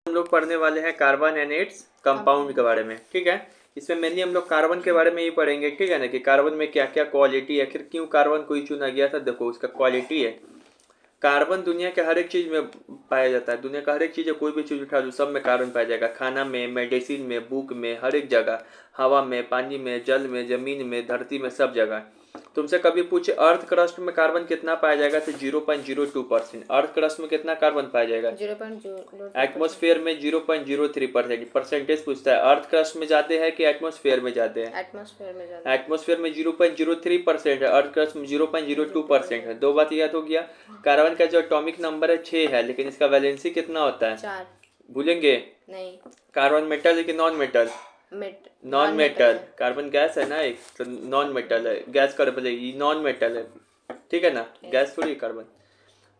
हम लोग पढ़ने वाले हैं कार्बन एंड इट्स कंपाउंड के बारे में। ठीक है, इसमें मेनली हम लोग कार्बन के बारे में ही पढ़ेंगे। ठीक है ना, कि कार्बन में क्या क्या क्वालिटी है, आखिर क्यों कार्बन को ही चुना गया था। देखो उसका क्वालिटी है, कार्बन दुनिया के हर एक चीज में पाया जाता है। दुनिया का हर एक चीज है, कोई भी चीज उठा लो सब में कार्बन पाया जाएगा। खाना में, मेडिसिन में, बुक में, हर एक जगह, हवा में, पानी में, जल में, जमीन में, धरती में, सब जगह। तुमसे कभी पूछे अर्थ क्रस्ट में कार्बन कितना पाया जाएगा तो 0.02%। अर्थ क्रस्ट में कितना कार्बन पाया जाएगा? 0.02%। एटमॉस्फेयर में 0.03%। परसेंटेज पूछता है अर्थ क्रस्ट में ज्यादा है कि एटमॉस्फेयर में ज्यादा है? एटमॉस्फेयर में ज्यादा। एटमॉस्फेयर में 0.03% है, अर्थ क्रस्ट में 0.02% है। दो बात याद हो गया। कार्बन का जो एटॉमिक नंबर है 6 है, लेकिन इसका वैलेंसी कितना होता है? 4। भूलेंगे? नहीं। कार्बन मेटल है कि नॉन मेटल? Non metal. है। कार्बन गैस है ना एक, तो नॉन मेटल है। गैस कर बोले ये नॉन मेटल है, ठीक है ना, गैस थोड़ी कार्बन।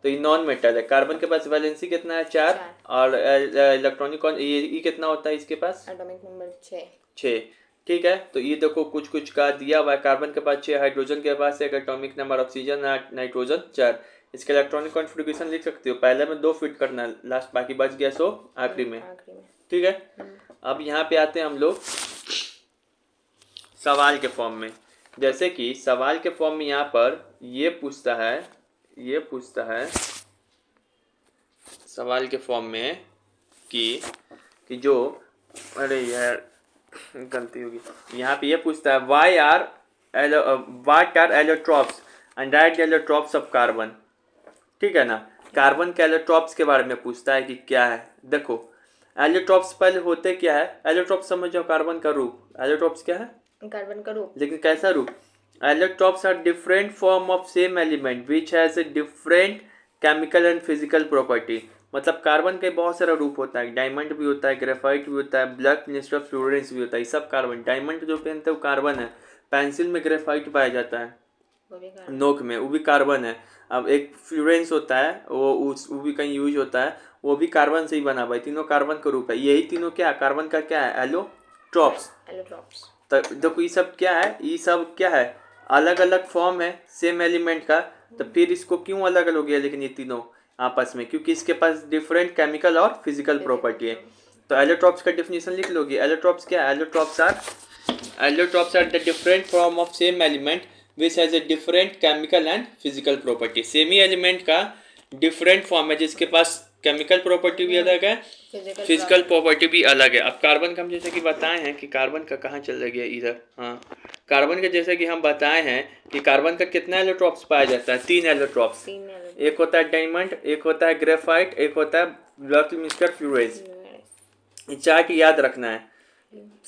तो ये नॉन मेटल है। कार्बन के पास वैलेंसी कितना है? 4। और इलेक्ट्रॉनिक ये कितना होता है इसके पास? Atomic number 6। ठीक है, तो ये देखो कुछ कुछ का दिया हुआ है। कार्बन के पास 6, हाइड्रोजन के पास एक, एटॉमिक नंबर ऑक्सीजन, नाइट्रोजन 4। इसके इलेक्ट्रॉनिक कॉन्फ़िगरेशन लिख सकते हो। पहले में 2 फिट करना, लास्ट बाकी बच गया सो आखिरी में। ठीक है, अब यहाँ पे आते हैं हम लोग सवाल के फॉर्म में। जैसे कि सवाल के फॉर्म में यहाँ पर ये पूछता है सवाल के फॉर्म में कि जो, अरे यार गलती होगी, यहाँ पे ये पूछता है what are allotropes and write allotropes of carbon. ठीक है ना, कार्बन के एलोट्रॉप्स के बारे में पूछता है कि क्या है। देखो एलोट्रॉप्स पहले होते क्या है, एलोट्रॉप्स समझो कार्बन का रूप। एलोट्रॉप्स क्या है? कार्बन का रूप। लेकिन कैसा रूप? Allotropes are different form of same element which has a different chemical and physical property. मतलब कार्बन के बहुत सारा रूप होता है। डायमंड भी होता है, ग्रेफाइट भी होता है, ब्लैक मिनिस्टर फ्लोरेंस भी होता है। ये सब कार्बन। डायमंड जो पहनते हैं वो कार्बन है। पेंसिल में ग्रेफाइट पाया जाता है, नोक में, वो भी कार्बन है। अब एक फ्लोरेंस होता है, वो भी कहीं यूज होता है, वो भी कार्बन से ही बना हुआ है। तीनों कार्बन का रूप है। यही तीनों क्या है? कार्बन का क्या है? एलोट्रॉप्स। तो देखो ये सब क्या है, ये सब क्या है? अलग अलग फॉर्म है सेम एलिमेंट का। तो फिर इसको क्यों अलग अलग हो गया लेकिन ये तीनों आपस में? क्योंकि इसके पास डिफरेंट केमिकल और फिजिकल प्रॉपर्टी है। तो एलोट्रॉप्स का डेफिनेशन लिख लोगे। एलोट्रॉप्स क्या है? Allotropes are the different form of same element which has a different chemical and physical property. Same ही एलिमेंट का डिफरेंट फॉर्म है जिसके पास केमिकल प्रॉपर्टी भी अलग है, फिजिकल प्रॉपर्टी भी अलग है। अब कार्बन का हम जैसे कि बताए हैं कि कार्बन का कहाँ चला गया इधर, हाँ, कार्बन के जैसे कि हम बताए हैं कि कार्बन का कितना एलोट्रॉप्स पाया जाता है? 3 एलोट्रॉप्स। एक होता है डायमंड, एक होता है ग्रेफाइट, एक होता है ब्लैक मिनिस्टर फ्लोरेंस। ये चार्ट याद रखना है।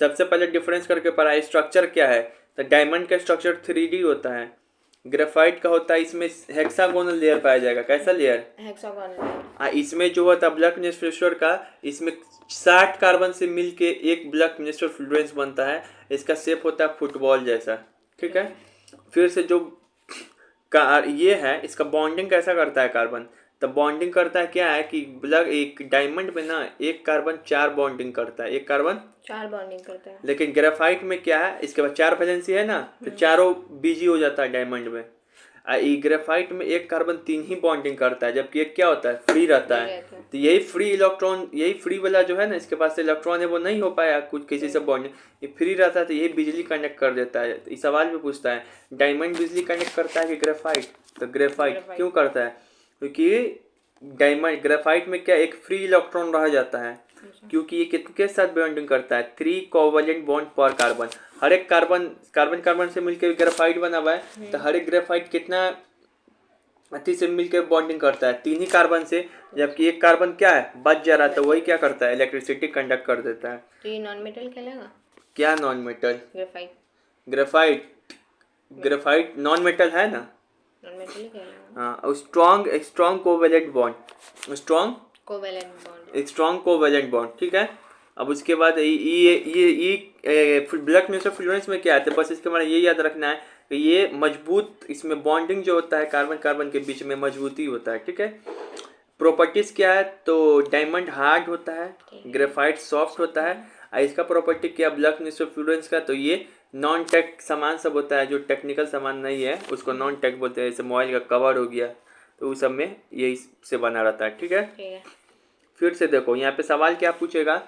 सबसे पहले डिफरेंस करके पढ़ा है। स्ट्रक्चर क्या है? तो डायमंड का स्ट्रक्चर 3D होता है। ग्रेफाइट का होता है, इसमें हेक्सागोनल लेयर पाया जाएगा। कैसा लेयर? हेक्सागोनल। इसमें जो होता है ब्लैक मिनिस्टर का, इसमें 60 कार्बन से मिलके एक ब्लैक मिनिस्टर फ्लोरेंस बनता है। इसका शेप होता है फुटबॉल जैसा। ठीक है, फिर से जो ये है, इसका बॉन्डिंग कैसा करता है कार्बन? तो बॉन्डिंग करता है क्या है कि ब्लैक, एक डायमंड में ना एक कार्बन 4 बॉन्डिंग करता है, एक कार्बन 4 बॉन्डिंग करता है। लेकिन ग्रेफाइट में क्या है, इसके बाद 4 वैलेंसी है ना, तो चारों बिजी हो जाता है डायमंड में। ग्रेफाइट में एक कार्बन 3 ही बॉन्डिंग करता है, जबकि एक क्या होता है, फ्री रहता है। तो यही फ्री इलेक्ट्रॉन, यही फ्री वाला जो है ना, इसके पास इलेक्ट्रॉन है, वो नहीं हो पाया कुछ किसी से बॉन्डिंग, ये फ्री रहता है, तो यही बिजली कनेक्ट कर देता है। तो इस सवाल में पूछता है डायमंड बिजली कनेक्ट करता है कि ग्रेफाइट? तो ग्रेफाइट क्यों करता है? क्योंकि डायमंड, ग्रेफाइट में क्या एक फ्री इलेक्ट्रॉन रह जाता है, क्योंकि ये किसके साथ बॉन्डिंग करता है? 3 कोवेलेंट बॉन्ड पर कार्बन। हर एक कार्बन से मिलकर ग्रेफाइट बना हुआ है। तो हर एक ग्रेफाइट कितना अति से मिलकर बॉन्डिंग करता है? 3 ही कार्बन से, जबकि एक कार्बन क्या है, बच जा रहा है, तो वही क्या करता है, इलेक्ट्रिसिटी कंडक्ट कर देता है। तो ये नॉन मेटल कहलाएगा? क्या non metal? Graphite non metal है ना, नॉन मेटल ही कहलाएगा। हाँ, स्ट्रॉन्ग कोवेलेंट बॉन्ड। ठीक है, अब उसके बाद ये ब्लैक मिनिस्टर फ्लोरेंस में क्या आता है, बस इसके बारे में ये याद रखना है कि ये मजबूत, इसमें बॉन्डिंग जो होता है कार्बन कार्बन के बीच में मजबूती होता है। ठीक है, प्रॉपर्टीज क्या है, तो डायमंड हार्ड होता है, ग्रेफाइट सॉफ्ट होता है। और इसका प्रॉपर्टी क्या, ब्लैक मिनिस्टर फ्लोरेंस का, तो ये नॉन टेक सामान सब होता है, जो टेक्निकल सामान नहीं है उसको नॉन टेक बोलते हैं। जैसे मोबाइल का कवर हो गया, तो उस सब में यही से बना रहता है। ठीक है, फिर से देखो यहाँ पे सवाल क्या पूछेगा,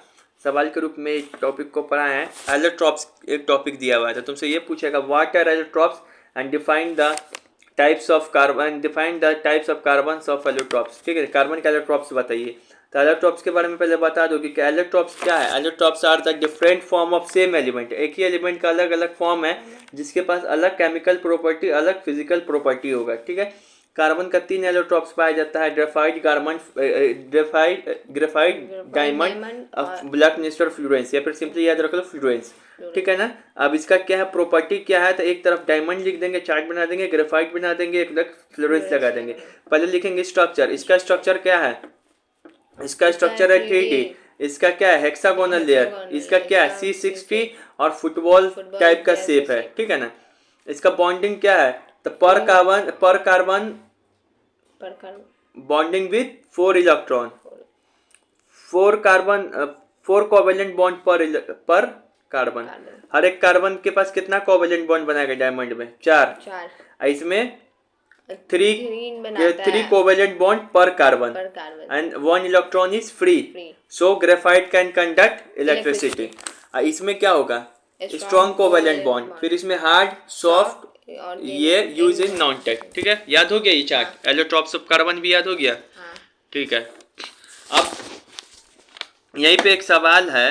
सवाल के रूप में एक टॉपिक को पढ़ा है, एलोट्रॉप्स एक टॉपिक दिया हुआ है, तो तुमसे ये पूछेगा what are allotropes and define the types of carbon, define the types of carbons of allotropes. ठीक है, कार्बन के एलोट्रॉप्स बताइए। तो एलोट्रॉप्स के बारे में पहले बता दो कि एलोट्रॉप्स क्या है। Allotropes are the different form of same element, एक ही एलिमेंट का अलग अलग फॉर्म है जिसके पास अलग केमिकल प्रॉपर्टी, अलग फिजिकल प्रॉपर्टी होगा। ठीक है, कार्बन का 3 एलोट्रॉप्स पाया जाता है, ग्रेफाइट, ग्रेफाइट, डायमंड, ब्लैक निस्टर, फ्लोरेंस, या फिर सिंपली याद रख लो फ्लोरेंस। ठीक है ना। अब इसका क्या है, प्रॉपर्टी क्या है, तो एक तरफ डायमंड लिख देंगे, चार्ट बना देंगे, ग्रेफाइट बना देंगे, एक तरफ फ्लोरेंस लगा देंगे। पहले लिखेंगे स्ट्रक्चर, इसका स्ट्रक्चर क्या है, इसका स्ट्रक्चर है 3D, इसका क्या है हेक्सागोनल लेयर, इसका क्या है C60 और फुटबॉल टाइप का शेप है। ठीक है ना। इसका बॉन्डिंग क्या है, तो पर carbon bonding with 4 electron, 4 carbon, 4 covalent bond पर कार्बन। हर एक कार्बन के पास कितना कोवेलेंट बॉन्ड बनाएगा डायमंड में, 4। इसमें 3 कोवेलेंट बॉन्ड पर carbon and 1 electron is free, so graphite can conduct electricity. इसमें क्या होगा, स्ट्रॉन्ग कोवेलेंट बॉन्ड, फिर इसमें हार्ड, सॉफ्ट, ये यूज इन नॉन टेक। ठीक है, याद हो गया ये चार्ट, एलोट्रॉप्स ऑफ कार्बन भी याद हो गया। ठीक है, अब यहीं पे एक सवाल है,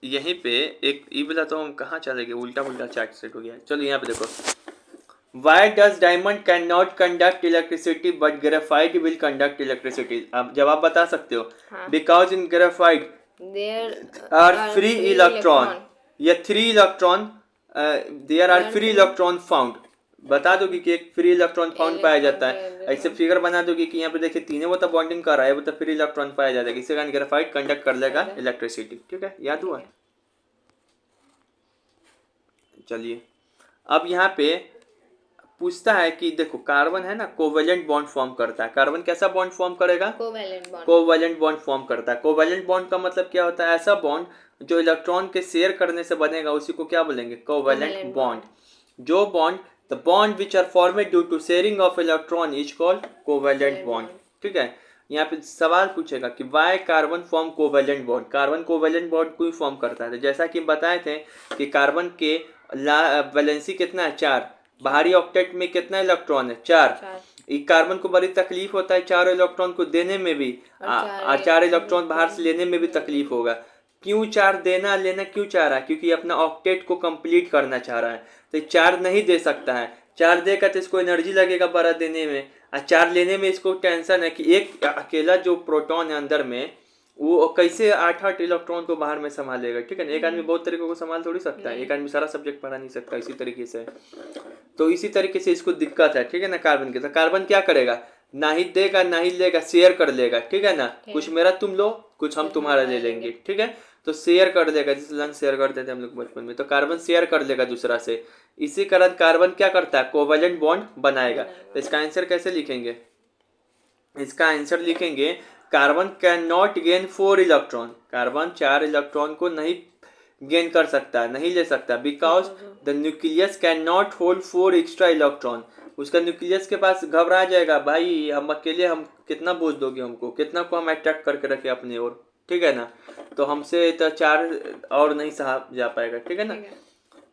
यहीं पे एक ये बोला तो हम कहाँ चले गए, उल्टा उल्टा चार्ट सेट हो गया। चलो यहाँ पे देखो, why does diamond can not conduct electricity but graphite will conduct electricity. अब जवाब बता सकते हो, because in graphite are free electron, या 3 electron, there are free electron found. बता दोगी कि एक फ्री इलेक्ट्रॉन फाउंड पाया जाता है, ऐसे फिगर बना दोगी कि यहाँ पे देखिए तीनों वो तो बॉन्डिंग कर रहा है, वो तो फ्री इलेक्ट्रॉन पाया जाता है, इससे कारण ग्रेफाइट कंडक्ट कर लेगा इलेक्ट्रिसिटी। ठीक है, याद हुआ। चलिए अब यहाँ पे पूछता है कि देखो कार्बन है ना, कोवेलेंट बॉन्ड फॉर्म करता है। कार्बन कैसा बॉन्ड फॉर्म करेगा, कोवेलेंट बॉन्ड फॉर्म करता है। कोवेलेंट बॉन्ड का मतलब क्या होता है, ऐसा बॉन्ड जो इलेक्ट्रॉन के शेयर करने से बनेगा, उसी को क्या बोलेंगे, कोवेलेंट बॉन्ड। जो bond, the bond which are formed due to sharing of electron is called covalent bond. ठीक है, यहाँ पे सवाल पूछेगा कि why carbon form covalent bond, carbon covalent bond क्यों फॉर्म करता है। तो जैसा कि बताए थे कि कार्बन के वैलेंसी कितना है, 4, बाहरी ऑक्टेट में कितना इलेक्ट्रॉन है, 4। कार्बन को बड़ी तकलीफ होता है 4 इलेक्ट्रॉन को देने में भी, और 4 इलेक्ट्रॉन बाहर से लेने में भी तकलीफ होगा। क्यों 4 देना लेना क्यों चाह रहा है, क्योंकि अपना ऑक्टेट को कंप्लीट करना चाह रहा है, तो 4 नहीं दे सकता है। 4 देगा तो इसको एनर्जी लगेगा बड़ा देने में, और 4 लेने में इसको टेंशन है कि एक अकेला जो प्रोटॉन है अंदर में, वो कैसे 8 इलेक्ट्रॉन को बाहर में संभालेगा। ठीक है ना, एक आदमी बहुत तरीकों को संभाल थोड़ी सकता है, एक आदमी सारा सब्जेक्ट पढ़ा नहीं सकता इसी तरीके से। तो इसी तरीके से इसको दिक्कत है। ठीक है ना, कार्बन की, तो कार्बन क्या करेगा, ना ही देगा ना ही लेगा, शेयर कर लेगा। ठीक है ना, कुछ मेरा तुम लो, कुछ हम तुम्हारा ले लेंगे। ठीक है, तो शेयर कर लेगा, जैसे लंग शेयर करते थे हम लोग बचपन में, तो कार्बन शेयर कर लेगा दूसरा से। इसी कारण कार्बन क्या करता है, कोवेलेंट बॉन्ड बनाएगा। तो इसका आंसर कैसे लिखेंगे, इसका आंसर लिखेंगे carbon can not gain 4 electron, carbon 4 electron को नहीं गेन कर सकता, नहीं ले सकता, because the nucleus can not hold 4 extra electron. उसका न्यूक्लियस के पास घबरा जाएगा, भाई हम अकेले, हम कितना बोझ दोगे हमको, कितना को हम अट्रैक्ट करके रखे अपनी ओर। ठीक है ना, तो हमसे तो 4 और नहीं सहा जा पाएगा। ठीक है ना,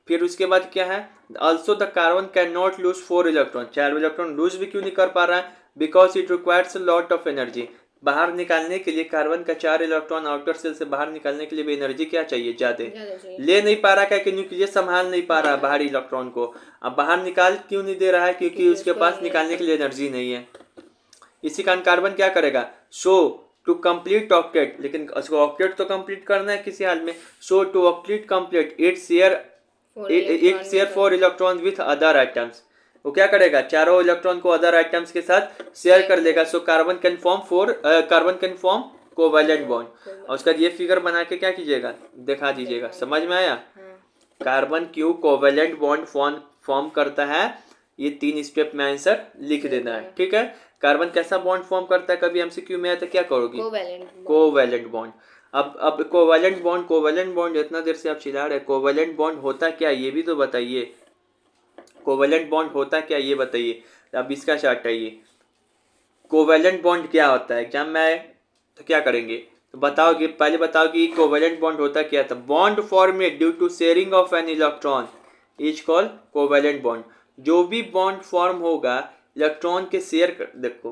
फिर उसके बाद क्या है, also the carbon can not lose 4 electron, 4 electron lose भी क्यों नहीं कर पा रहा है, because it requires lot of energy. बाहर निकालने के लिए कार्बन का 4 इलेक्ट्रॉन आउटर सेल से बाहर निकालने के लिए भी एनर्जी क्या चाहिए, ज्यादा। ले नहीं पा रहा, क्या कि न्यूक्लियस संभाल नहीं पा रहा बाहरी इलेक्ट्रॉन को। अब बाहर निकाल क्यों नहीं दे रहा है, क्योंकि उसके पास निकालने के लिए एनर्जी नहीं है। इसी कारण कार्बन क्या करेगा, सो टू कंप्लीट ऑक्टेट, लेकिन उसको ऑक्टेट तो कंप्लीट करना है किसी हाल में, so to octet complete it share 4 electron with other items. वो क्या करेगा, चारों इलेक्ट्रॉन को अदर आइटम्स के साथ शेयर कर लेगा। So carbon can form covalent bond. और उसका ये फिगर बना के क्या कीजिएगा, दिखा दीजिएगा। समझ में आया, कार्बन क्यों कोवेलेंट बॉन्ड फॉर्म करता है, ये 3 स्टेप में आंसर लिख देना है। ठीक है, कार्बन कैसा बॉन्ड फॉर्म करता है, कभी एमसीक्यू में आया तो क्या करोगी, कोवेलेंट बॉन्ड। अब कोवेलेंट बॉन्ड इतना देर से आप चिल्ला रहे, कोवेलेंट बॉन्ड होता क्या, ये भी तो बताइए, कोवेलेंट बॉन्ड होता क्या ये बताइए। अब इसका चार्ट है, ये कोवेलेंट बॉन्ड क्या होता है, एग्जाम में आए तो क्या करेंगे, तो बताओ कि पहले बताओ कि कोवेलेंट बॉन्ड होता क्या था। Bond formed due to sharing of an electron is called covalent bond. जो भी बॉन्ड फॉर्म होगा इलेक्ट्रॉन के शेयर कर, देखो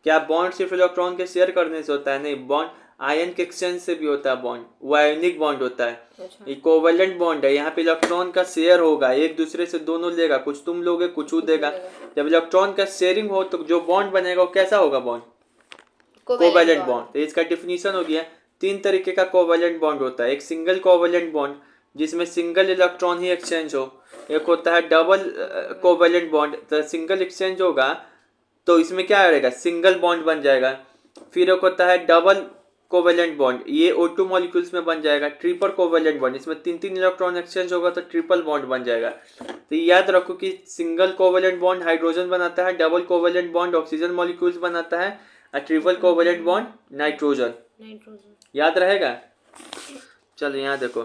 क्या बॉन्ड सिर्फ इलेक्ट्रॉन के शेयर करने से होता है, नहीं, बॉन्ड आयन के एक्सचेंज से भी होता है, बॉन्ड वो आयनिक बॉन्ड होता है। अच्छा। ये कोवेलेंट बॉन्ड है, यहाँ पे इलेक्ट्रॉन का शेयर होगा, एक दूसरे से दोनों लेगा, कुछ तुम लोगे कुछ वो देगा। जब इलेक्ट्रॉन का शेयरिंग हो तो जो बॉन्ड बनेगा वो कैसा होगा, बॉन्ड कोवेलेंट बॉन्ड। तो इसका डिफिनीशन हो गया, तीन तरीके का कोवेलेंट बॉन्ड होता है। एक सिंगल कोवेलेंट बॉन्ड जिसमें सिंगल इलेक्ट्रॉन ही एक्सचेंज हो, एक होता है डबल कोवेलेंट बॉन्ड, तो सिंगल एक्सचेंज होगा तो इसमें क्या रहेगा, सिंगल बॉन्ड बन जाएगा। फिर एक होता है डबल कोवेलेंट बॉन्ड, ये O2 मॉलिक्यूल्स में बन जाएगा। ट्रिपल कोवेलेंट बॉन्ड, इसमें तीन तीन इलेक्ट्रॉन एक्सचेंज होगा तो ट्रिपल बॉन्ड बन जाएगा। तो याद रखो कि सिंगल कोवेलेंट बॉन्ड हाइड्रोजन बनाता है, double covalent bond oxygen molecules बनाता है, और ट्रिपल कोवेलेंट बॉन्ड नाइट्रोजन। याद रहेगा। चलो यहाँ देखो,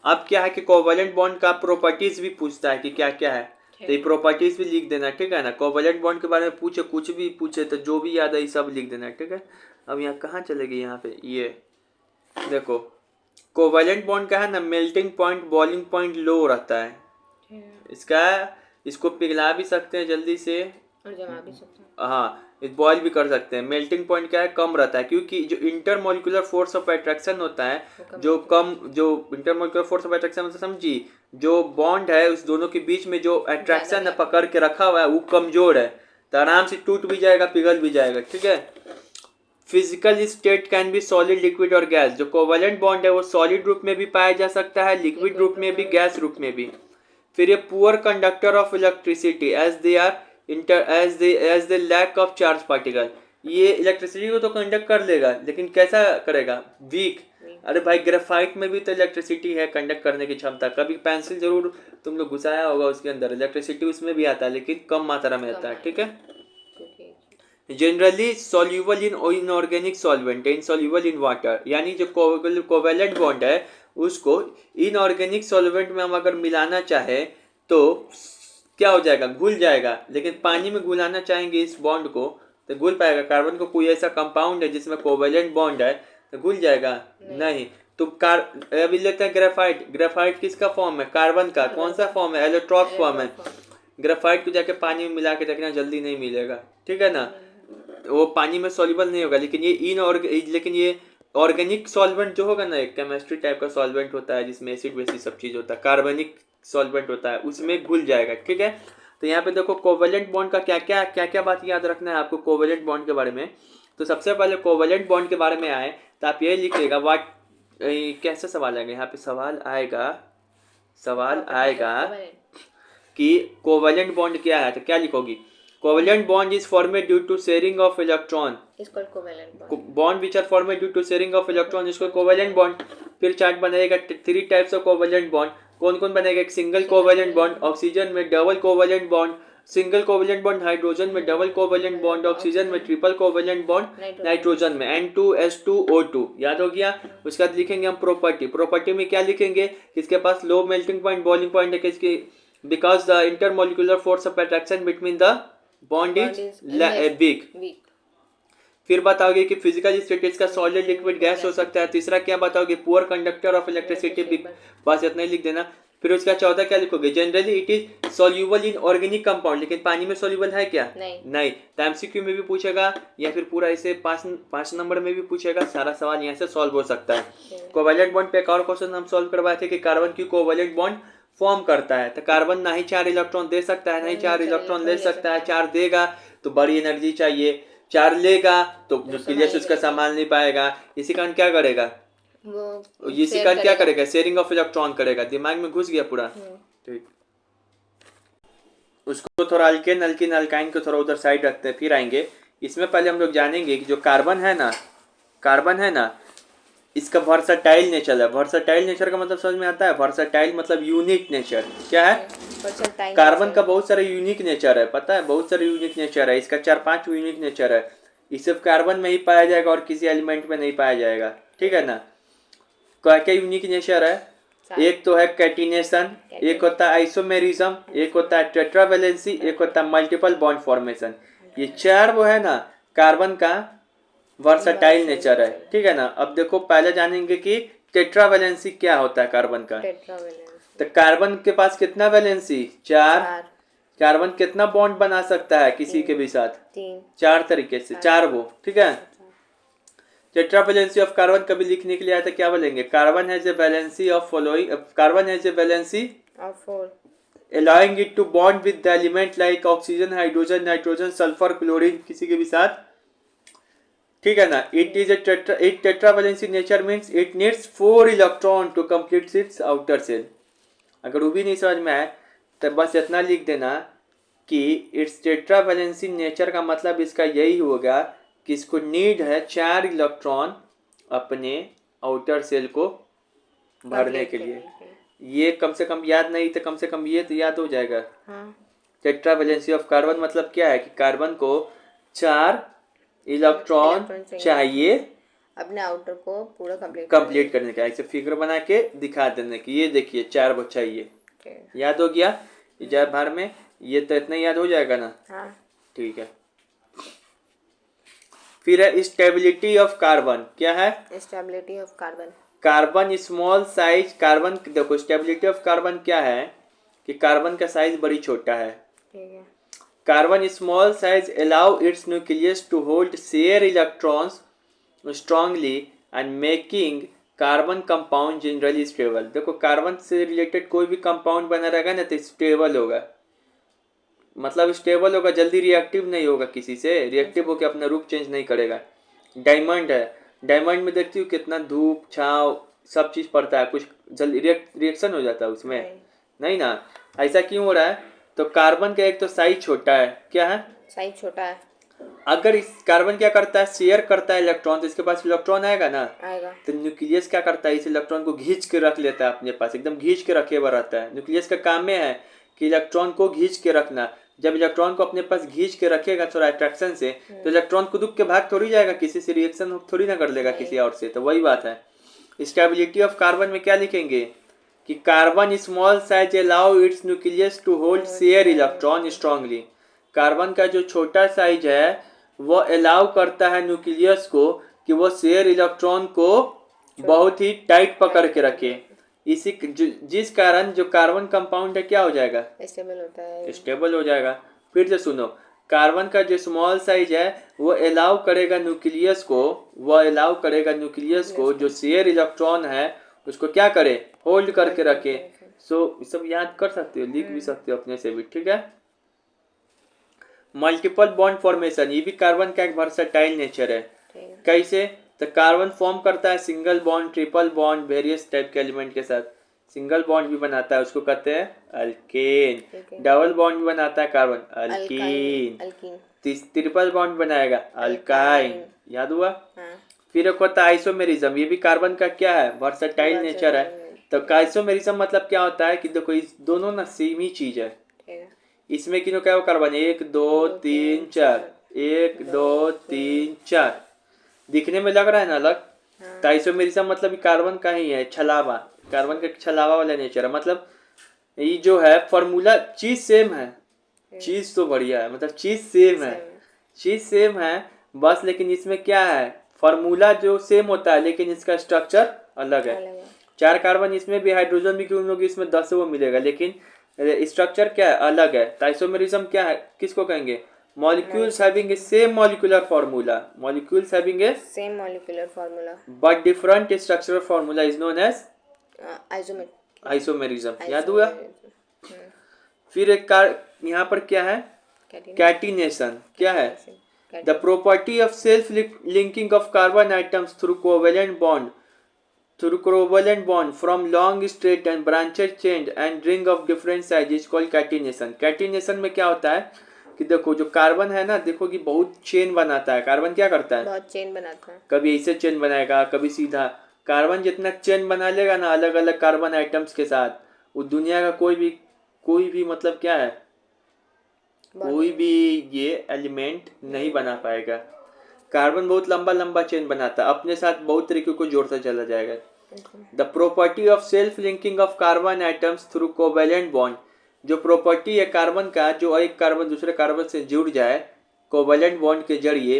अब क्या है कि कोवेलेंट बॉन्ड का प्रॉपर्टीज भी पूछता है कि क्या क्या है, तो ये प्रॉपर्टीज भी लिख देना, ठीक है ना। कोवेलेंट बॉन्ड के बारे में पूछे, कुछ भी पूछे तो जो भी याद है सब लिख देना, ठीक है। अब यहाँ कहाँ चलेगी, यहाँ पे ये देखो, कोवेलेंट बॉन्ड का है ना, मेल्टिंग पॉइंट बॉइलिंग पॉइंट लो रहता है इसका, इसको पिघला भी सकते हैं जल्दी से और जमा भी सकते हैं, हाँ बॉयल भी कर सकते हैं। मेल्टिंग पॉइंट क्या है, कम रहता है, क्योंकि जो इंटरमोलिकुलर फोर्स ऑफ अट्रैक्शन होता है, जो इंटरमोलिकुलर फोर्स ऑफ अट्रैक्शन मतलब समझी, जो बॉन्ड है उस दोनों के बीच में जो अट्रैक्शन है पकड़ के रखा हुआ है वो कमजोर है, तो आराम से टूट भी जाएगा, पिघल भी जाएगा, ठीक है। Physical state can be solid, liquid और गैस। जो कोवेलेंट बॉन्ड है वो सॉलिड रूप में भी पाया जा सकता है, लिक्विड रूप में भी, गैस रूप में भी। फिर ये poor conductor of electricity as they are as they lack of charge particle. ये इलेक्ट्रिसिटी को तो कंडक्ट कर लेगा लेकिन कैसा करेगा, वीक। अरे भाई ग्रेफाइट में भी तो इलेक्ट्रिसिटी है कंडक्ट करने की क्षमता, कभी पेंसिल जरूर तुम लोग घुसाया होगा उसके अंदर, इलेक्ट्रिसिटी उसमें भी आता है लेकिन कम मात्रा में आता है, ठीक है। Generally soluble in inorganic solvent, insoluble in water, यानी जो कोवेलेंट बॉन्ड है उसको इनऑर्गेनिक सॉल्वेंट में हम अगर मिलाना चाहे तो क्या हो जाएगा, घुल जाएगा। लेकिन पानी में घुलाना चाहेंगे इस बॉन्ड को तो घुल पाएगा। कार्बन को कोई ऐसा कंपाउंड है जिसमें कोवेलेंट बॉन्ड है तो घुल जाएगा नहीं। तो अभी लेते हैं ग्रेफाइट। ग्रेफाइट किसका फॉर्म है, कार्बन का। कौन सा फॉर्म है, एलोट्रॉप फॉर्म है। ग्रेफाइट को जाके पानी में मिला के देखना, जल्दी नहीं मिलेगा, ठीक है ना, वो पानी में सॉल्युबल नहीं होगा। लेकिन ये ऑर्गेनिक सॉल्वेंट जो होगा ना, एक केमिस्ट्री टाइप का सॉल्वेंट होता है जिसमें एसिड बेसिस सब चीज होता है, कार्बनिक सॉल्वेंट होता है, उसमें घुल जाएगा, ठीक है। तो यहाँ पे देखो कोवेलेंट बॉन्ड का क्या क्या बात याद रखना है आपको कोवेलेंट बॉन्ड के बारे में। तो सबसे पहले कोवेलेंट बॉन्ड के बारे में आए तो आप ये लिखिएगा, वाट कैसे सवाल आएगा यहाँ पे, सवाल आएगा कि कोवेलेंट बॉन्ड क्या है, तो क्या लिखोगी, covalent bond is formed due to sharing of electron, bond which are formed due to sharing of electron, इसको कोवेलेंट बॉन्ड। फिर चार्ट बनेगा, 3 टाइप्स ऑफ कोवेलेंट बॉन्ड। कौन कौन बनेगा, एक सिंगल कोवेलेंट बॉन्ड ऑक्सीजन में, double covalent bond, single covalent bond hydrogen में, double covalent bond oxygen में, ट्रिपल कोवेलेंट बॉन्ड नाइट्रोजन में, N2S2O2। याद हो गया। उसके बाद लिखेंगे हम प्रॉपर्टी में क्या लिखेंगे, किसके पास low melting point boiling point है, किसकी, because the intermolecular force of attraction between the bond is weak. फिर बताओगे कि फिजिकल स्टेटस का सॉलिड, लिक्विड, गैस हो सकता है। तीसरा क्या बताओगे, पुअर कंडक्टर ऑफ इलेक्ट्रिसिटी, बस इतना ही लिख देना। फिर उसका चौथा क्या लिखोगे, generally it is soluble in organic compound, लेकिन पानी में सॉल्यूबल है क्या, नहीं। तो एमसीक्यू में भी पूछेगा या फिर पूरा इसे 5 नंबर में भी पूछेगा, सारा सवाल यहाँ से सॉल्व हो सकता है। कोवेलेंट बॉन्ड पे एक और क्वेश्चन हम सॉल्व करवाए थे कि कार्बन क्यों कोवेलेंट बॉन्ड फॉर्म करता है। तो कार्बन ना ही 4 इलेक्ट्रॉन दे सकता है, नहीं 4 इलेक्ट्रॉन ले सकता है। 4 देगा तो बड़ी एनर्जी चाहिए, 4 लेगा तो न्यूक्लियस उसका संभाल नहीं पाएगा। इसी कारण क्या करेगा, इसी कारण क्या करेगा, शेयरिंग ऑफ इलेक्ट्रॉन करेगा। दिमाग में घुस गया पूरा, ठीक। उसको थोड़ा अल्केन अल्किन अल्काइन को थोड़ा उधर साइड रखते हैं, फिर आएंगे इसमें। पहले हम लोग जानेंगे कि जो कार्बन है ना इसका वर्सटाइल नेचर है। वर्सटाइल नेचर का मतलब समझ में आता है, वर्सटाइल मतलब यूनिक नेचर। क्या है, कार्बन का बहुत सारे यूनिक नेचर है, पता है, बहुत सारे यूनिक नेचर है इसका, 4-5 यूनिक नेचर है। ये सिर्फ कार्बन में ही पाया जाएगा और किसी एलिमेंट में नहीं पाया जाएगा, ठीक है ना। क्या क्या यूनिक नेचर है, एक तो है कैटिनेशन, एक होता है आइसोमेरिज्म, एक होता है टेट्रावेलेंसी, एक होता है मल्टीपल बॉन्ड फॉर्मेशन। ये 4 वो है ना कार्बन का वर्सटाइल नेचर है, ठीक है ना। अब देखो पहले जानेंगे कि टेट्रावैलेंसी क्या होता है कार्बन का। टेट्रावैलेंस तो कार्बन के पास कितना वैलेंसी? 4। 4 कार्बन कितना बॉन्ड बना सकता है किसी के भी साथ? 3 4 तरीके से, 4 वो, ठीक है। टेट्रावैलेंसी ऑफ कार्बन कभी लिखने के लिए आया तो क्या बोलेंगे? Carbon has a valency of following, carbon has a valency और 4 allowing it to bond with the element like oxygen, hydrogen, nitrogen, sulfur, chlorine किसी के भी साथ, ठीक है ना। It is it tetravalency nature means it needs 4 electron to complete its outer shell. अगर वो भी नहीं समझ में आए तो बस इतना लिख देना कि इट्स टेट्रावैलेंसी नेचर का मतलब इसका यही होगा कि इसको नीड है 4 इलेक्ट्रॉन अपने आउटर सेल को भरने के लिए। ये कम से कम याद नहीं तो कम से कम ये तो याद हो जाएगा। हाँ टेट्रावैलेंसी ऑफ कार्बन मतलब क्या है कि कार्बन को 4 इलेक्ट्रॉन चाहिए अपने आउटर को पूरा कंप्लीट करने का। ऐसे फिगर बना के दिखा देने की ये देखिए 4 वो चाहिए। याद हो गया इजाज़ भर में? ये तो इतना याद हो जाएगा ना। हाँ ठीक है। फिर है स्टेबिलिटी ऑफ कार्बन। क्या है? Stability of carbon. Carbon small size, carbon देखो स्टेबिलिटी ऑफ कार्बन क्या है कि कार्बन का साइज बड़ी छोटा है। ठीक है। Carbon small size allow its nucleus to hold share electrons strongly and making carbon compound generally stable. देखो कार्बन से रिलेटेड कोई भी कंपाउंड बना रहेगा ना तो स्टेबल होगा, मतलब स्टेबल होगा, जल्दी रिएक्टिव नहीं होगा किसी से, रिएक्टिव होकर अपना रूप चेंज नहीं करेगा। डायमंड है, डायमंड में देखती हूँ कितना धूप छाँव सब चीज़ पड़ता है, कुछ जल्दी रिएक्शन हो जाता है उसमें नहीं ना। ऐसा क्यों हो रहा है? तो कार्बन का एक तो साइज छोटा है। क्या है? साइज छोटा है। अगर इस कार्बन क्या करता है? शेयर करता है इलेक्ट्रॉन, तो इसके पास इलेक्ट्रॉन आएगा ना। आएगा। तो न्यूक्लियस क्या करता है? इस इलेक्ट्रॉन को खींच के रख लेता है अपने पास, एकदम खींच के रखे हुआ रहता है। न्यूक्लियस का काम में है कि इलेक्ट्रॉन को खींच के रखना। जब इलेक्ट्रॉन को अपने पास खींच के रखेगा थोड़ा अट्रैक्शन से, तो इलेक्ट्रॉन कुदुक के भाग थोड़ी जाएगा, किसी से रिएक्शन थोड़ी ना कर लेगा किसी और से। तो वही बात है। स्टेबिलिटी ऑफ कार्बन में क्या लिखेंगे कि carbon small size allow its nucleus to hold share electron strongly. Carbon का जो छोटा साइज है वो अलाउ करता है न्यूक्लियस को कि वो शेयर इलेक्ट्रॉन को बहुत ही टाइट पकड़ के रखे। इसी जिस कारण जो कार्बन कंपाउंड है क्या हो जाएगा? स्टेबल होता है, स्टेबल हो जाएगा। फिर से सुनो, कार्बन का जो स्मॉल साइज है वो अलाउ करेगा न्यूक्लियस को, जो शेयर इलेक्ट्रॉन है उसको क्या करे? होल्ड करके रखे। सो सब याद कर सकते हो, लिख भी सकते हो अपने से भी, ठीक है। मल्टीपल बॉन्ड फॉर्मेशन, ये भी कार्बन का एक वर्सटाइल नेचर है। कैसे? तो कार्बन फॉर्म करता है single bond, triple bond, various type के एलिमेंट के साथ। सिंगल बॉन्ड भी बनाता है, उसको कहते हैं अल्केन। डबल बॉन्ड भी बनाता है कार्बन, अल्कीन। ट्रिपल बॉन्ड बनाएगा, अल्काइन। याद हुआ? फिर एक होता है आइसोमेरिज्म, ये भी कार्बन का क्या है? वर्सटाइल नेचर है। तो आइसोमेरिज्म मतलब क्या होता है कि देखो इस दोनों ना सेम ही चीज है। इसमें किनो क्या हो कार्बन? 1 2 3 4, 1 2 3 4, दिखने में लग रहा है ना अलग। तो आइसोमेरिज्म मतलब कार्बन का ही है, छलावा। कार्बन का छलावा वाला नेचर है। मतलब ये जो है फॉर्मूला चीज सेम है, चीज तो बढ़िया है, मतलब चीज सेम है बस, लेकिन इसमें क्या है? फॉर्मूला जो सेम होता है लेकिन इसका स्ट्रक्चर अलग है। 4 कार्बन इसमें भी, हाइड्रोजन भी क्यों होगी इसमें 10 वो मिलेगा, लेकिन स्ट्रक्चर क्या है? अलग है। तो आइसोमेरिज्म क्या है? किसको कहेंगे? Molecules having a same molecular formula but different structural formula is known as isomerism। याद हुआ? फिर एक यहाँ पर क्या है? कैटिनेशन। क्या है? The property of self linking of carbon atoms through covalent bond from long straight and branched chain and ring of different size is called catenation। Catenation में क्या होता है कि देखो जो कार्बन है ना, देखो कि बहुत चेन बनाता है। कार्बन क्या करता है? बहुत चेन बनाता है। कभी ऐसे चेन बनाएगा, कभी सीधा। कार्बन जितना चेन बना लेगा ना अलग अलग कार्बन आइटम्स के साथ, वो दुनिया का कोई भी मतलब क्या है, कोई भी ये एलिमेंट नहीं बना पाएगा। कार्बन बहुत लंबा लंबा चेन बनाता है, अपने साथ बहुत तरीके को जोड़ता चला जाएगा। The property of self linking of carbon atoms through covalent bond, जो प्रॉपर्टी है कार्बन का, जो एक कार्बन दूसरे कार्बन से जुड़ जाए कोवेलेंट बॉन्ड के जरिए,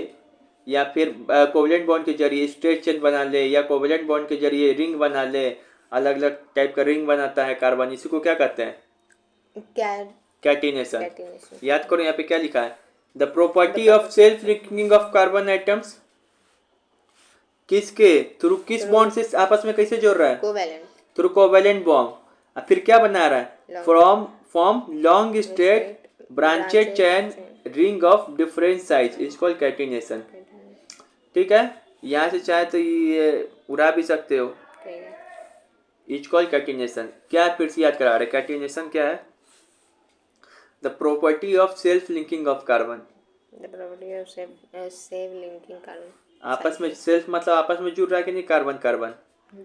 या फिर कोवलेंट बॉन्ड के जरिए स्ट्रेट चेन बना ले, या कोवलेंट बॉन्ड के जरिए रिंग बना ले, अलग अलग टाइप का रिंग बनाता है कार्बन, इसी को क्या कहते हैं? क्या? कैटिनेशन। कैटिनेशन। याद करो यहाँ पे क्या लिखा है, the property of self linking of carbon atoms, किसके थ्रू, किस बॉन्ड से आपस में कैसे जोड़ रहा है? कोवैलेंट। Through covalent bond. और फिर क्या बना रहा है? Form long straight branched chain ring of different size is called catenation. ठीक है, यहाँ से चाहे तो ये उड़ा भी सकते हो, इज कॉल्ड कैटिनेशन। क्या फिर से याद करा रहे, कैटिनेशन क्या है? The property of self linking of carbon. The property of self linking carbon. आपस में सेल्फ मतलब आपस में जुड़ रहा है कि नहीं? कार्बन कार्बन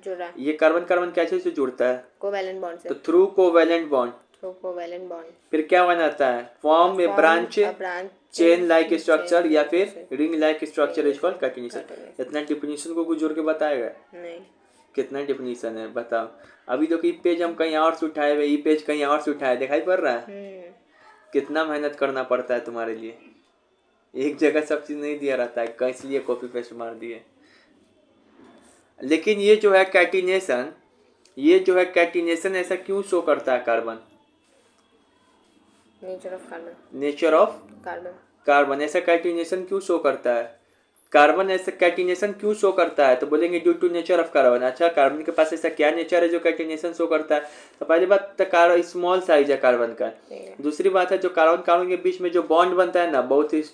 जुड़ा। ये कार्बन कार्बन कैसे से जुड़ता है? कोवैलेंट बॉन्ड से। तो through covalent bond. Through covalent bond. फिर क्या बनाता है? फॉर्म में ब्रांच चेन लाइक स्ट्रक्चर या फिर ring like structure is called catenation. इतना डेफिनेशन को कुछ जोड़ के बताएगा? नहीं। कितना डेफिनेशन है बताओ। अभी तो ये पेज हम कहीं और से उठाए हुए, ये पेज कहीं और से उठाए, दिखाई पड़ रहा है? कितना मेहनत करना पड़ता है तुम्हारे लिए, एक जगह सब चीज नहीं दिया रहता है, कहीं इसलिए कॉपी पेस्ट मार दिए। लेकिन ये जो है कैटिनेशन, ये जो है कैटिनेशन ऐसा क्यों शो करता है carbon? Nature of carbon. Nature of carbon. Carbon ऐसा कैटिनेशन क्यों शो करता है? कार्बन ऐसा कैटिनेशन क्यों शो करता है? तो बोलेंगे due to nature of carbon. अच्छा, कार्बन के पास ऐसा क्या नेचर है जो कैटिनेशन शो करता है? तो पहली बात तो कार्बन स्मॉल साइज है कार्बन का। दूसरी बात है जो कार्बन कार्बन के बीच में जो बॉन्ड बनता है ना, बहुत ही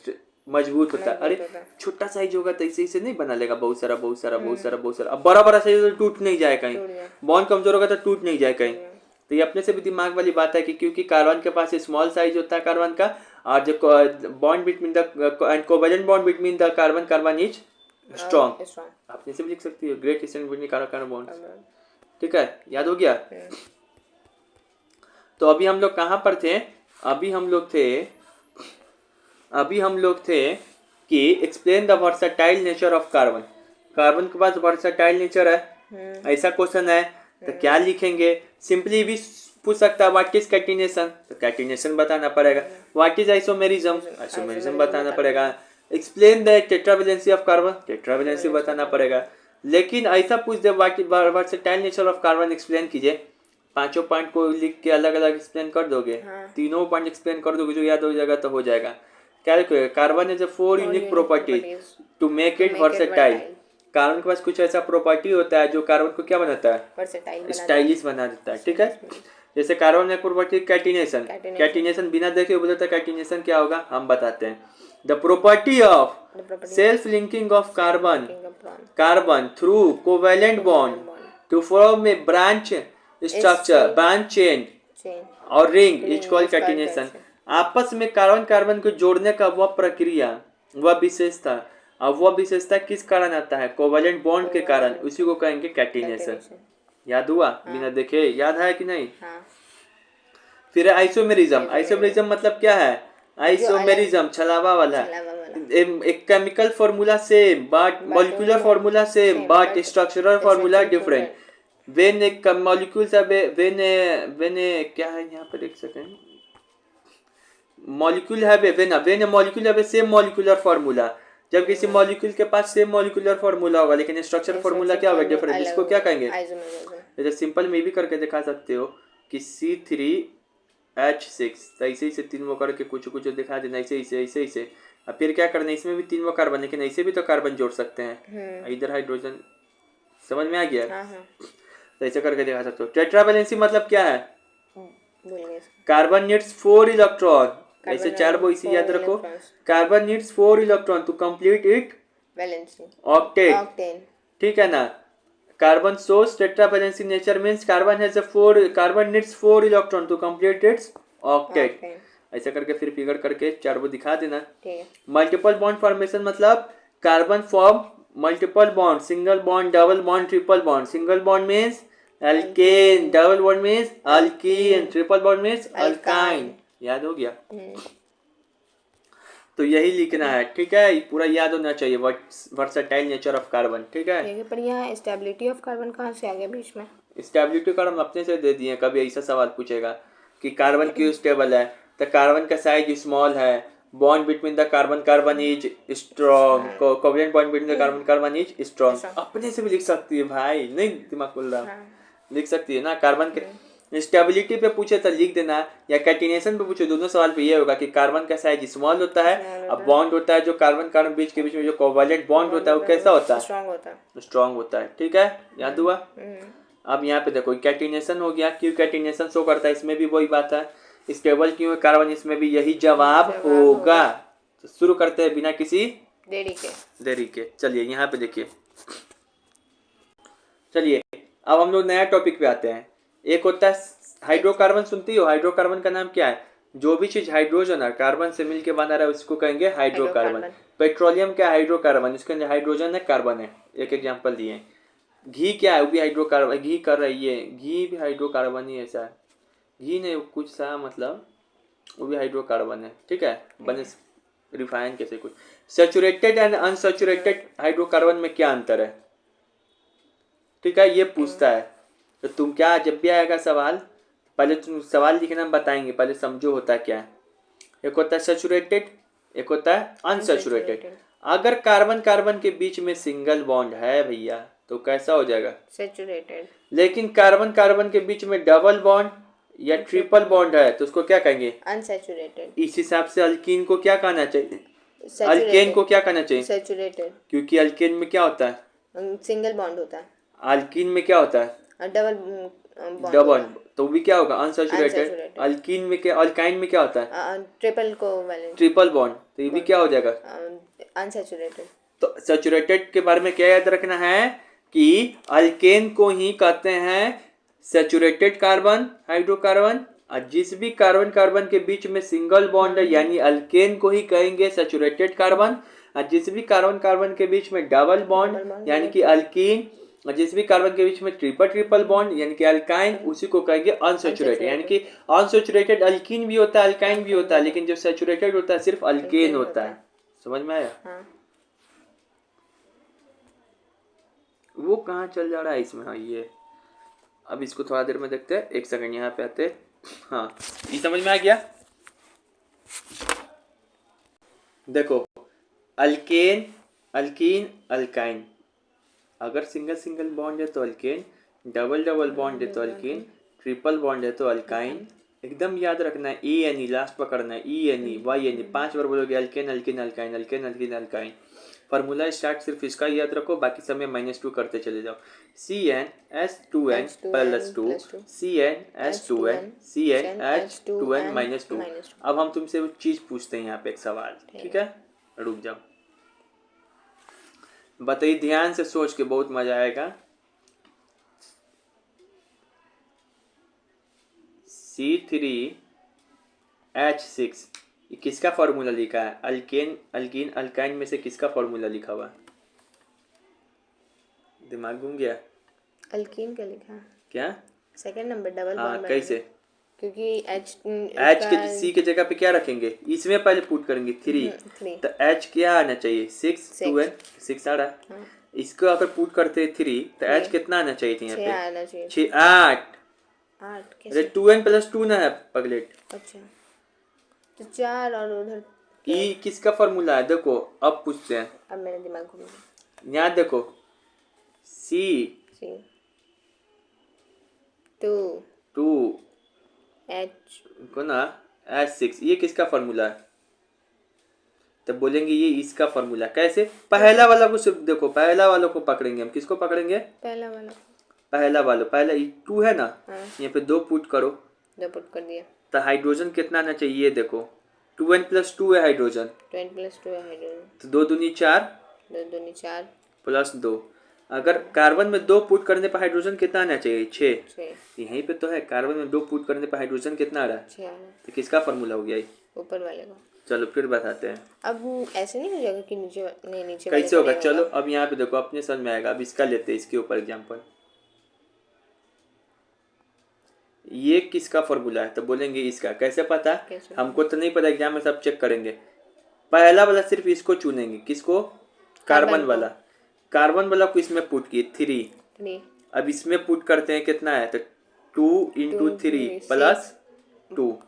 मजबूत होता है। अरे छोटा साइज होगा तो इसे नहीं बना लेगा, बहुत सारा बहुत सारा बहुत सारा बहुत सारा। अब बड़ा बड़ा साइज तो टूट नहीं जाए कहीं, बॉन्ड कमजोर होगा तो टूट नहीं जाए कहीं। तो ये अपने से भी दिमाग वाली बात है कि क्योंकि कार्बन के पास स्मॉल साइज होता है कार्बन का, और जो bond between the end covalent bond between the carbon carbon is strong. आपने से भी लिख सकती हो great distance between carbon bonds. ठीक है, याद हो गया? तो अभी हम लोग कहाँ पर थे? अभी हम लोग थे कि explain the versatile nature of carbon. Carbon के पास वर्सेटाइल नेचर है, ऐसा क्वेश्चन है तो क्या लिखेंगे? सिंपली भी पूछ सकता है व्हाट इज कैटिनेशन, तो कैटिनेशन बताना पड़ेगा। व्हाट इज आइसोमेरिज्म, आइसोमेरिज्म बताना पड़ेगा। Explain the tetravalency of carbon, tetravalency बताना पड़ेगा। लेकिन ऐसा पूछ दे what is versatile nature of carbon explain कीजिए, पांचों पॉइंट को लिख के अलग अलग एक्सप्लेन कर दोगे, तीनों पॉइंट एक्सप्लेन कर दोगे, जो याद हो जाएगा तो हो जाएगा। क्या लिखोगे? Carbon is 4 unique properties to make it versatile. Carbon के पास कुछ ऐसा प्रॉपर्टी होता है जो कार्बन को क्या बनाता है? स्टाइलिश बना देता है। ठीक है, जैसे कार्बन में प्रॉपर्टी कैटिनेशन, कैटिनेशन बिना देखे बोले तो कैटिनेशन क्या होगा हम बताते हैं। The property of self linking of carbon through covalent bond to form a branch structure, branch chain और रिंग इज कॉल्ड कैटिनेशन। आपस में कार्बन कार्बन को जोड़ने का वह प्रक्रिया, वह विशेषता, अब वह विशेषता किस कारण आता है? कोवैलेंट बॉन्ड के कारण, उसी को कहेंगे कैटिनेशन। याद हुआ? बिना देखे याद है कि नहीं? फिर आइसोमेरिज्म। आइसोमेरिज्म मतलब क्या है? आइसोमेरिज्म छलावा वाला, एक chemical formula same but molecular formula same but structural formula different. When A molecules when क्या है यहाँ पर, एक सेकंड, मॉलिक्यूल है व्हेन ए मॉलिक्यूल है सेम मॉलिक्यूलर फॉर्मूला। जब किसी मॉलिक्यूल के पास सेम मॉलिक्यूलर फॉर्मूला होगा लेकिन स्ट्रक्चर फॉर्मूला क्या होगा? डिफरेंट। इसको क्या कहेंगे? जैसे सिंपल में भी करके दिखा सकते हो कि C3H6, तो ऐसे ही से तीन वो करके कुछ कुछ दिखा देना, ऐसे ऐसे। अब फिर क्या करना है? इसमें भी तीन वो कार्बन, लेकिन ऐसे भी तो कार्बन जोड़ सकते हैं, इधर हाइड्रोजन। समझ में आ गया? तो ऐसे करके दिखा सकते हो। टेट्रावैलेंसी मतलब क्या है? कार्बन नीड्स 4 इलेक्ट्रॉन, ऐसे 4 वो इसी याद रखो। Carbon needs 4 electron to complete it octane. ठीक है ना? Carbon shows tetravalence nature means carbon needs 4 electron to complete its octet। ऐसा करके फिर फिगर करके 4 वो दिखा देना। मल्टीपल बॉन्ड फॉर्मेशन मतलब carbon form multiple bond, single bond, double bond, triple bond. Single bond means alkane, double bond means alkene, triple bond means alkyne. याद हो गया? तो यही लिखना है। ठीक है, पूरा याद होना चाहिए वर्सेटाइल नेचर ऑफ कार्बन। ठीक है, पर यहाँ स्टेबिलिटी ऑफ कार्बन कहाँ से आ गया बीच में? स्टेबिलिटी कार्बन अपने से दे दिए। कभी ऐसा सवाल पूछेगा कि कार्बन क्यों स्टेबल है, तो कार्बन का साइज स्मॉल है, bond between the carbon carbon is strong, covalent bond between the carbon carbon is strong. अपने से भी लिख सकती है भाई, नहीं दिमाग खोल रहा, हाँ। लिख सकती है ना। कार्बन के स्टेबिलिटी पे पूछे तो लिख देना, या कैटिनेशन पे पूछे, दोनों सवाल पे ये होगा कि कार्बन का साइज स्मॉल होता है, अब बॉन्ड होता है जो कार्बन कार्बन बीच के बीच में जो कोवलेंट बॉन्ड होता है वो कैसा होता है, स्ट्रांग होता है। स्ट्रॉन्ग होता है। ठीक है, याद हुआ। अब यहाँ पे देखो कैटिनेशन हो गया, क्यों कैटिनेशन शो करता है, इसमें भी वही बात है, स्टेबल क्यों है कार्बन, इसमें भी यही जवाब होगा। तो शुरू करते हैं बिना किसी देरी के। चलिए यहाँ पे देखिए, चलिए अब हम लोग नया टॉपिक पे आते हैं। एक होता है हाइड्रोकार्बन, सुनती हो, हाइड्रोकार्बन का नाम क्या है, जो भी चीज हाइड्रोजन और कार्बन से मिलकर बना रहा है उसको कहेंगे हाइड्रोकार्बन। पेट्रोलियम क्या है, हाइड्रोकार्बन, उसके अंदर हाइड्रोजन है कार्बन है। एक एग्जांपल दिए। घी क्या है, वो भी हाइड्रोकार्बन, घी कर रही है, घी भी हाइड्रोकार्बन ही ऐसा है, घी नहीं कुछ सा मतलब, वो भी हाइड्रोकार्बन है। ठीक है, बने रिफाइन कैसे कुछ। सैचुरेटेड एंड अनसैचुरेटेड हाइड्रोकार्बन में क्या अंतर है, ठीक है, ये पूछता है। तो तुम क्या, जब भी आएगा सवाल, पहले तुम सवाल लिखना बताएंगे, पहले समझो होता क्या है। एक होता है सैचुरेटेड, एक होता है अनसैचुरेटेड। अगर कार्बन कार्बन के बीच में सिंगल बॉन्ड है भैया तो कैसा हो जाएगा, सैचुरेटेड। लेकिन कार्बन कार्बन के बीच में डबल बॉन्ड या ट्रिपल बॉन्ड है तो उसको क्या कहेंगे, अनसैचुरेटेड। इस हिसाब से अल्कीन को क्या कहना चाहिए, अल्केन को क्या कहना चाहिए, सैचुरेटेड, क्योंकि अल्केन में क्या होता है, सिंगल बॉन्ड होता है। अल्कीन में क्या होता है, डबल तो भी क्या होगा, अनसैचुरेटेड। अल्कीन में क्या, अल्काइन में क्या होता है, ट्रिपल कोवैलेंट, ट्रिपल बॉन्ड, तो ये भी क्या हो जाएगा, अनसैचुरेटेड। तो सैचुरेटेड के बारे में क्या याद रखना है कि अल्केन को ही कहते हैं सैचुरेटेड कार्बन हाइड्रोकार्बन, और जिस भी कार्बन कार्बन के बीच में सिंगल बॉन्ड है यानी अल्केन को ही कहेंगे सैचुरेटेड कार्बन, और जिस भी कार्बन कार्बन के बीच में डबल बॉन्ड यानी कि अल्कीन, और जिस भी कार्बन के बीच में ट्रिपल बॉन्ड यानी कि अल्काइन, उसी को कहेंगे अनसैचुरेटेड। यानी कि अनसैचुरेटेड अल्कीन भी होता है, अल्काइन भी होता है, लेकिन जो सैचुरेटेड होता है सिर्फ अल्केन होता है। समझ में आया, वो कहाँ चल जा रहा है इसमें, हाँ ये, अब इसको थोड़ा देर में देखते हैं, एक सेकंड यहाँ पे आते। हाँ ये समझ में आ गया। देखो अल्केन, अल्कीन, अल्काइन, अगर सिंगल सिंगल बॉन्ड है तो अल्केन, डबल डबल बॉन्ड है तो अल्कीन, ट्रिपल बॉन्ड है तो अल्काइन। एकदम याद रखना है, ई एन ई लास्ट पकड़ना है, E N E Y N E 5 बार बोलोगे, alkane alkene alkyne, alkane alkene alkyne. Formula start सिर्फ इसका याद रखो, बाकी समय -2 करते चले जाओ। CnH2n + 2, CnH2n, CnH2n -2। अब हम तुमसे वो चीज पूछते हैं यहाँ पे एक सवाल, ठीक है, रुक जाओ, बताइए ध्यान से सोच के, बहुत मजा आएगा। C3H6 ये किसका फॉर्मूला लिखा है, अल्केन अल्कीन अल्काइन में से किसका फॉर्मूला लिखा हुआ, दिमाग घूम गया, अल्कीन का लिखा क्या, सेकंड नंबर डबल हाँ बॉन्ड, कैसे, क्योंकि H के C के जगह पे क्या रखेंगे, इसमें पहले पुट करेंगे 3, तो H क्या आना चाहिए 6, 2n 6 आ रहा है, इसको अगर पुट करते 3 तो H कितना आना चाहिए थी यहाँ पे, 6 8, अरे 2n + 2 ना है पगलेट, अच्छा तो 4 और उधर ई किसका फॉर्मूला है, देखो अब पूछते हैं, अब मेरा दिमाग घूम गया। यहाँ देखो C 2 H को ना H6 ये किसका फॉर्मूला है, तब बोलेंगे ये इसका फॉर्मूला। कैसे, पहला वाला को सिर्फ देखो, पहला वालों को पकड़ेंगे हम, किसको पकड़ेंगे, पहला वाला, पहला 2 है ना, यहाँ पे 2 पुट करो, 2 पुट कर दिया, तो हाइड्रोजन कितना आना चाहिए, ये देखो 2n + 2 है हाइड्रोजन, 2n + 2 है हाइड्रोजन, तो 2 दूनी 4, 2 दूनी 4 + 2, अगर कार्बन में 2 पुट करने पर हाइड्रोजन कितना आना चाहिए 6, यहीं पे तो है, कार्बन में 2 पुट करने पर हाइड्रोजन कितना आ रहा है 6, तो किसका फॉर्मूला हो गया ये, ऊपर वाले का। चलो फिर बताते हैं। अब ऐसे नहीं हो जाएगा कि नीचे, नहीं नीचे कैसे होगा, चलो अब यहाँ पे देखो अपने समझ में आएगा। अब इसका लेते हैं, इसके ऊपर एग्जांपल, ये किसका फॉर्मूला है, तो बोलेंगे इसका। कैसे पता, हमको तो नहीं पता, एग्जाम में सब चेक करेंगे। पहला वाला सिर्फ इसको चुनेंगे, किसको, कार्बन वाला, कार्बन वाला को इसमें पुट किए 3, अब इसमें पुट करते हैं कितना है, तो 2 × 3 + 2,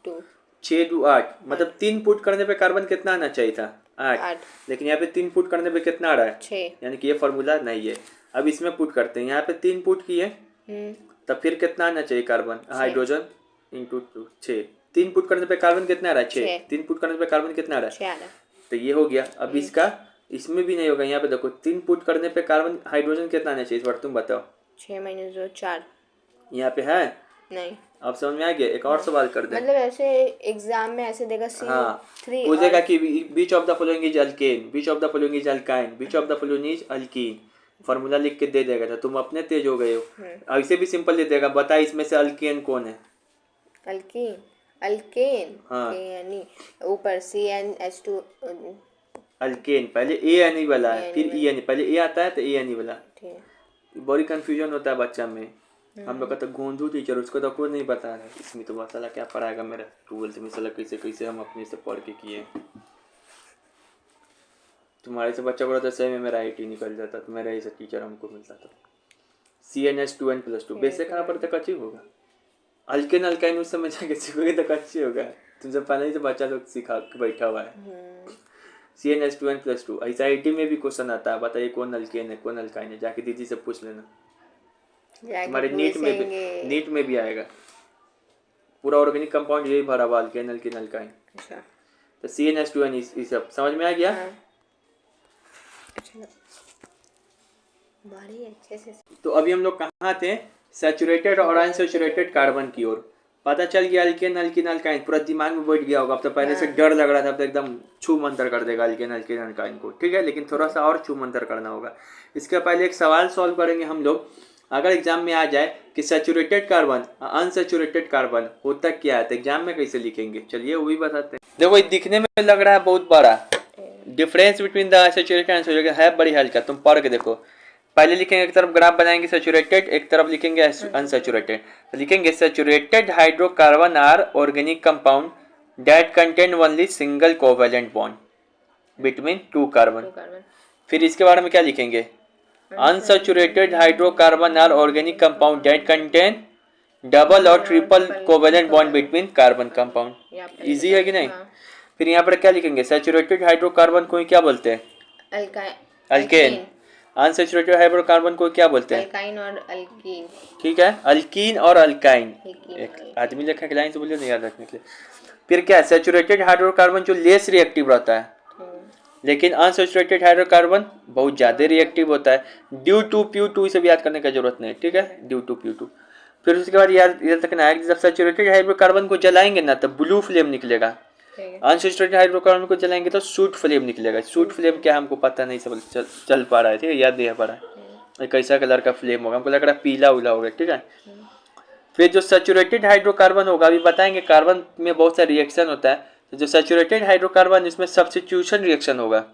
6 2 8, मतलब 3 पुट करने पे कार्बन कितना आना चाहिए था? 8। 8 लेकिन यहाँ पे 3 पुट करने पे कितना आ रहा है? 6 यानी कि ये फॉर्मूला नहीं है। अब इसमें पुट करते हैं, यहाँ पे 3 पुट किए तब फिर कितना आना चाहिए कार्बन? Hydrogen into 6। 3 पुट करने पे कार्बन कितना आ रहा है? 6। 3 पुट करने पे कार्बन कितना आ रहा है? 6 आ रहा है। तो ये हो गया। अब इसका इसमें भी नहीं होगा। यहाँ पे देखो 3 पुट करने पे कार्बन हाइड्रोजन कितना आना चाहिए? इस बार तुम बताओ। 6 - 2 4 यहाँ पे है नहीं, अब समझ में आ गया। एक और सवाल कर दे। मतलब ऐसे एग्जाम में ऐसे देगा CO3 पूछेगा कि which of the following is alkane, which of the following is alkyne, which of the following is alkene. Formula लिख के दे देगा। था तुम अपने तेज हो गए हो। ऐसे भी सिंपल दे देगा, बता इसमें से अल्केन कौन है? अल्कीन अल्केन हाँ। यानी ऊपर CnH2 अल्केन पहले A वाला है, फिर E पहले ए आता है तो A वाला। ठीक है। बड़ी कंफ्यूजन होता है बच्चा में। हम लोग का तो गोंधू टीचर, उसको तो कोई नहीं बता रहा है। इसमें तो साला क्या पढ़ाएगा मेरा 12th में? साला कैसे कैसे हम अपने से पढ़ के किए। तुम्हारे से बच्चा पढ़ा तो सही में मेरा IT निकल जाता, तो मेरा ऐसा टीचर हमको मिलता था। CnH2n+2 बेसिक कहाँ पर तक अच्छी होगा। अल्केन अल्काइन उस समय जाके सीखोगे तो अच्छी होगा। तुमसे पहले ही से बच्चा लोग सिखा के बैठा हुआ है। CnH2n+2 ऐसा IT में भी क्वेश्चन आता है, बताइए कौन अल्केन है कौन अल्काइन है? जाके दीदी से पूछ लेना। हमारे नीट में भी आएगा। पूरा ऑर्गेनिक कंपाउंड यही भरा हुआ, अल्केन अल्कीन अल्काइन। अच्छा, तो CnH2n ये सब समझ में आ गया? अच्छा बड़ी अच्छे से। तो अभी हम लोग कहाँ थे? सैचुरेटेड और अनसैचुरेटेड कार्बन की ओर। पता चल गया अल्केन अल्कीन अल्काइन, पूरा दिमाग में बैठ गया होगा। अब तो पहले से डर लग रहा था, अब तो एकदम छू मंतर कर देगा अल्केन अल्कीन अल्काइन को। ठीक है, लेकिन थोड़ा सा और छू मंतर करना होगा। इसके पहले एक सवाल सॉल्व करेंगे हम लोग। अगर एग्जाम में आ जाए कि सैचुरेटेड कार्बन अनसैचुरेटेड कार्बन होता क्या है, तो एग्जाम में कैसे लिखेंगे? चलिए वो भी बताते हैं। देखो ये दिखने में लग रहा है बहुत बड़ा। Difference between the saturated and unsaturated है बड़ी हल्का। तुम पढ़ के देखो। पहले लिखेंगे, एक तरफ ग्राफ बनाएंगे सैचुरेटेड, एक तरफ लिखेंगे अनसैचुरेटेड। तो लिखेंगे saturated hydrocarbon are organic compound that contain only single covalent bond between 2 carbon. फिर इसके बारे में क्या लिखेंगे? Unsaturated hydrocarbon are organic compound that contain double और triple covalent bond between carbon compound. Easy है कि नहीं? फिर यहाँ पर क्या लिखेंगे? सैचुरेटेड हाइड्रोकार्बन को क्या बोलते हैं? अल्केन। अनसैचुरेटेड हाइड्रोकार्बन को क्या बोलते हैं? अल्काइन और अल्कीन। ठीक है, अल्कीन और अल्काइन। एक आदमी लिखा के लाइन से बोलिए, नहीं याद रखने के लिए। फिर क्या? सैचुरेटेड हाइड्रोकार्बन जो लेस रिएक्टिव रहता है, लेकिन अनसैचुरेटेड हाइड्रोकार्बन बहुत ज्यादा रिएक्टिव होता है। ड्यू टू Pu2, इसे भी याद करने की जरूरत नहीं। ठीक है, ड्यू टू Pu2। फिर उसके बाद याद रखना है, जब सैचुरेटेड हाइड्रोकार्बन को जलाएंगे ना तो ब्लू फ्लेम निकलेगा। अनसैचुरेटेड हाइड्रोकार्बन को जलाएंगे तो सूट फ्लेम निकलेगा। सूट फ्लेम क्या हमको पता नहीं, सब चल पा रहा है। ठीक है, याद नहीं पा रहा है कैसा कलर का फ्लेम होगा, हमको लग रहा है पीला उला होगा। ठीक है, फिर जो सैचुरेटेड हाइड्रोकार्बन होगा, अभी बताएंगे कार्बन में बहुत सारा रिएक्शन होता है। तो जो सैचुरेटेड हाइड्रोकार्बन, इसमें सब्स्टिट्यूशन रिएक्शन होगा।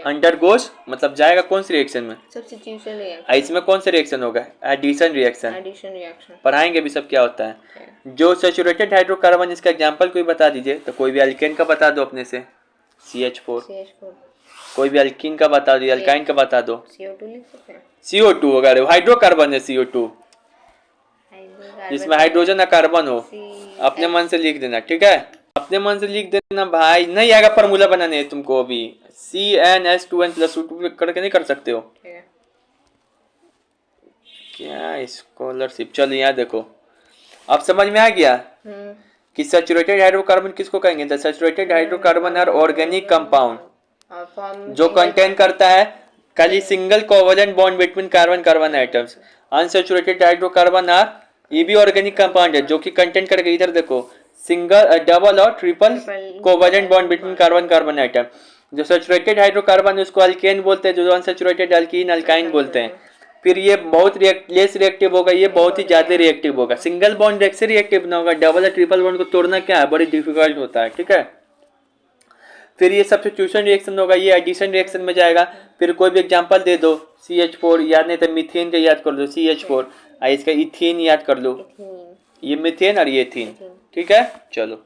अंडरगोस मतलब जाएगा कौन सी रिएक्शन में? Substitution reaction. इसमें कौन सा रिएक्शन होगा? Addition reaction. पढ़ाएंगे भी सब क्या होता है। जो सैचुरेटेड हाइड्रोकार्बन, इसका एग्जांपल कोई बता दीजिए। तो कोई भी अल्केन का बता दो अपने से, CH4। कोई भी अल्कीन का बता दो, अल्काइन का बता दो। CO2 लिख सकते हैं। CO2 होगा, हाइड्रोकार्बन है CO2, जिसमें हाइड्रोजन या कार्बन हो। अपने मन से लिख देना। ठीक है, अपने मन से लिख देना भाई, नहीं आएगा फॉर्मूला बनाने तुमको। अभी CnH2n+2 करके नहीं कर सकते हो क्या? स्कॉलरशिप। चलो यहाँ देखो, अब समझ में आ गया कि सैचुरेटेड हाइड्रोकार्बन किसको कहेंगे? The saturated hydrocarbon are organic compound जो कंटेन करता है खाली single covalent bond between carbon carbon items. Unsaturated hydrocarbon are, ये भी ऑर्गेनिक कंपाउंड है जो कि कंटेन करके, इधर देखो, सिंगल डबल और triple covalent bond between carbon carbon atom. जो सैचुरेटेड हाइड्रोकार्बन है उसको अल्केन बोलते हैं, जो अनसैचुरेटेड अल्कीन अल्काइन बोलते हैं। फिर ये बहुत लेस रिएक्टिव होगा, ये बहुत ही ज्यादा रिएक्टिव होगा। सिंगल बॉन्ड से रिएक्टिव ना होगा, डबल या ट्रिपल बॉन्ड को तोड़ना क्या है, बड़ी डिफिकल्ट होता है। ठीक है, फिर ये सब्स्टिट्यूशन रिएक्शन होगा, ये एडिशन रिएक्शन में जाएगा। फिर कोई भी एग्जांपल दे दो, CH4 याद नहीं तो मीथेन का याद कर लो, CH4। इसका इथेन याद कर लो, ये मीथेन और ये एथेन। ठीक है, चलो।